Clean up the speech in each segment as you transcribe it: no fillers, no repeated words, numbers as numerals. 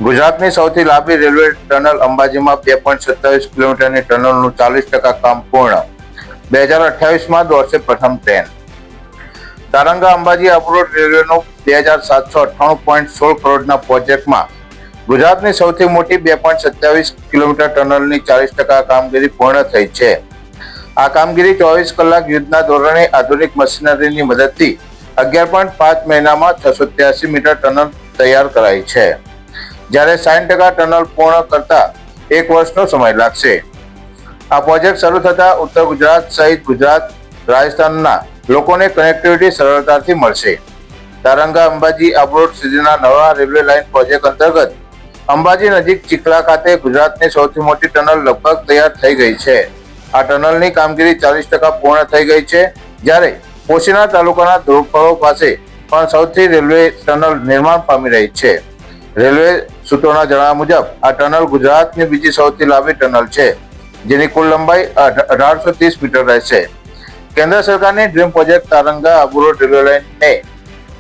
ગુજરાતની સૌથી લાંબી રેલવે ટનલ અંબાજીમાં 2.27 કિલોમીટરની ટનલનું 40% કામ પૂર્ણ. 2028માં દોડશે પ્રથમ ટ્રેન. તારંગા અંબાજી અપરોડ રેલવેનો 2798.16 કરોડના પ્રોજેક્ટમાં ગુજરાતની સૌથી મોટી 2.27 કિલોમીટર ટનલની 40% કામગીરી પૂર્ણ થઈ છે. આ કામગીરી 24 કલાક યુદ્ધના ધોરણે આધુનિક મશીનરીની મદદથી 11.5 મહિનામાં 683 મીટર ટનલ તૈયાર કરાઈ છે, જ્યારે 60% ટનલ પૂર્ણ કરતા 1 વર્ષનો સમય લાગશે. આ પ્રોજેક્ટ શરૂ થતા ઉત્તર ગુજરાત સહિત ગુજરાત, રાજસ્થાનના લોકોને કનેક્ટિવિટી સરળતાથી મળશે. તારંગા અંબાજી અપરોડ સુધીના નવા રેલવે લાઇન પ્રોજેક્ટ અંતર્ગત અંબાજી નજીક ચીખલા ખાતે ગુજરાતની સૌથી મોટી ટનલ લગભગ તૈયાર થઈ ગઈ છે. આ ટનલની કામગીરી 40% પૂર્ણ થઈ ગઈ છે, જ્યારે પોશીના તાલુકાના ધ્રુવપરો પાસે પણ સૌથી રેલવે ટનલ નિર્માણ પામી રહી છે. રેલવે સૂત્રોના જણાવ્યા મુજબ આ ટનલ ગુજરાતની બીજી સૌથી લાંબી ટનલ છે, જેની કુલ લંબાઈ 1830 મીટર રહેશે. કેન્દ્ર સરકારની ડ્રીમ પ્રોજેક્ટ તારંગા અપરોડ રેલવે લાઇનને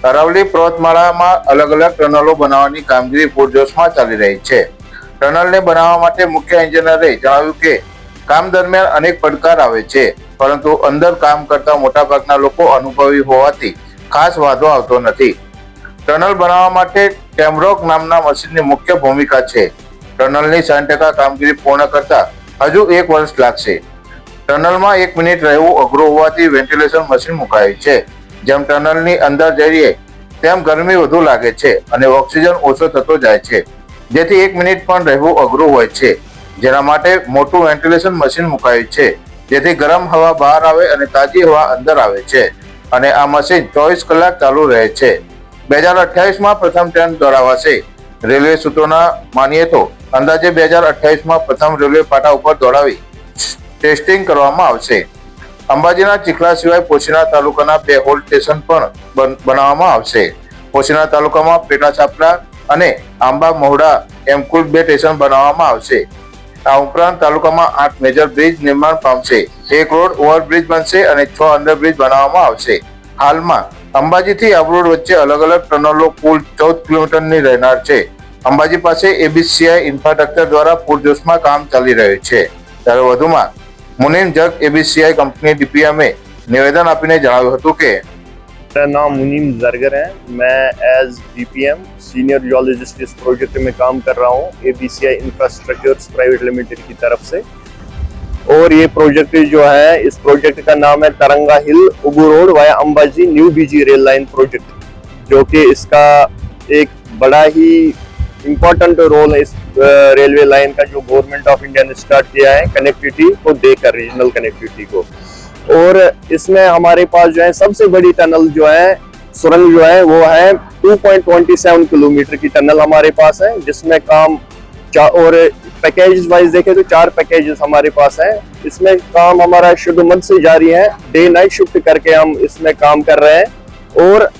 અરાવલી પર્વતમાળામાં અલગ અલગ ટનલો બનાવવાની કામગીરી પૂરજોશમાં ચાલી રહી છે. ટનલને બનાવવા માટે મુખ્ય એન્જિનિયરે જણાવ્યું કે કામ દરમિયાન અનેક પડકાર આવે છે, પરંતુ અંદર કામ કરતા મોટાભાગના લોકો અનુભવી હોવાથી ખાસ વાંધો આવતો નથી. ટનલ બનાવવા માટે ટેમરોક નામના મશીનની મુખ્ય ભૂમિકા છે. ટનલની 60% કામગીરી પૂર્ણ કરતા હજુ 1 વર્ષ લાગશે. ટનલમાં 1 મિનિટ રહેવું અઘરું હોવાથી વેન્ટિલેશન મશીન મુકાયું છે. જેમ ટનલની અંદર જઈએ તેમ ગરમી વધુ લાગે છે અને ઓક્સિજન ઓછો થતો જાય છે, જેથી 1 મિનિટ પણ રહેવું અઘરું હોય છે. જેના માટે મોટું વેન્ટિલેશન મશીન મુકાયું છે, જેથી ગરમ હવા બહાર આવે અને તાજી હવા અંદર આવે છે, અને આ મશીન 24 કલાક ચાલુ રહે છે. 2028માં પ્રથમ ટ્રેન દોડાવાશે. રેલવે સૂત્રોના માનીએ તો અંદાજે 2028માં પ્રથમ રેલવે પાટા ઉપર દોડાવી ટેસ્ટિંગ કરવામાં આવશે. અંબાજીના ચીખલા સિવાય પોશીના તાલુકાના 2 હોલ્ડ સ્ટેશન પણ બનાવવામાં આવશે. પોશીના તાલુકામાં પેટા છાપરા અને આંબા મહુડા એમ કુલ 2 સ્ટેશન બનાવવામાં આવશે. આ ઉપરાંત તાલુકામાં 8 મેજર બ્રિજ નિર્માણ પામશે, 1 રોડ ઓવરબ્રિજ બનશે અને 6 અંડરબ્રિજ બનાવવામાં આવશે. હાલમાં અંબાજીથી અપરોડ વચ્ચે અલગ અલગ ટનલો કુલ 14 કિલોમીટરની રહેનાર છે. અંબાજી પાસે એબીસીઆઈ ઇન્ફ્રાસ્ટ્રક્ચર દ્વારા પૂરજોશમાં કામ ચાલી રહ્યું છે. ત્યારે વધુમાં મુनीम जग एबीसीआई कंपनी डीपीएमए निवेदन आपने जણાવ્યું હતું કે मेरा नाम मुनीम जरगर है। मैं एज डीपीएम सीनियर जियोलॉजिस्ट इस प्रोजेक्ट में काम कर रहा हूँ एबीसीआई इंफ्रास्ट्रक्चर्स प्राइवेट लिमिटेड की तरफ से। और ये प्रोजेक्ट जो है, इस प्रोजेक्ट का नाम है तरंगा हिल उबू रोड वाया अंबाजी न्यू बीजी रेल लाइन प्रोजेक्ट, जो कि इसका एक बड़ा ही इम्पोर्टेंट रोल है इस रेलवे लाइन का, जो गवर्नमेंट ऑफ इंडिया ने स्टार्ट किया है कनेक्टिविटी को देकर, रीजनल कनेक्टिविटी को। और इसमें हमारे पास जो है सबसे बड़ी टनल जो है, सुरंग जो है वो है 2.27 किलोमीटर की टनल हमारे पास है, जिसमें काम और पैकेज वाइज देखें तो 4 पैकेजेस हमारे पास है। इसमें काम हमारा शुद्ध मद से जारी है, डे नाइट शिफ्ट करके हम इसमें काम कर रहे हैं। और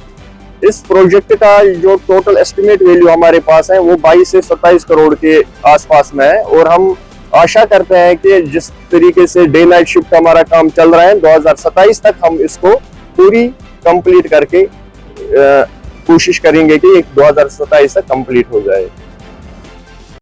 इस प्रोजेक्ट का जो टोटल एस्टिमेट वैल्यू हमारे पास है वो 22 से 27 करोड़ के आसपास में है। और हम आशा करते हैं कि जिस तरीके से डे नाइट शिफ्ट हमारा काम चल रहा है, 2027 तक हम इसको पूरी कंप्लीट करके कोशिश करेंगे कि 2027 तक कंप्लीट हो जाए।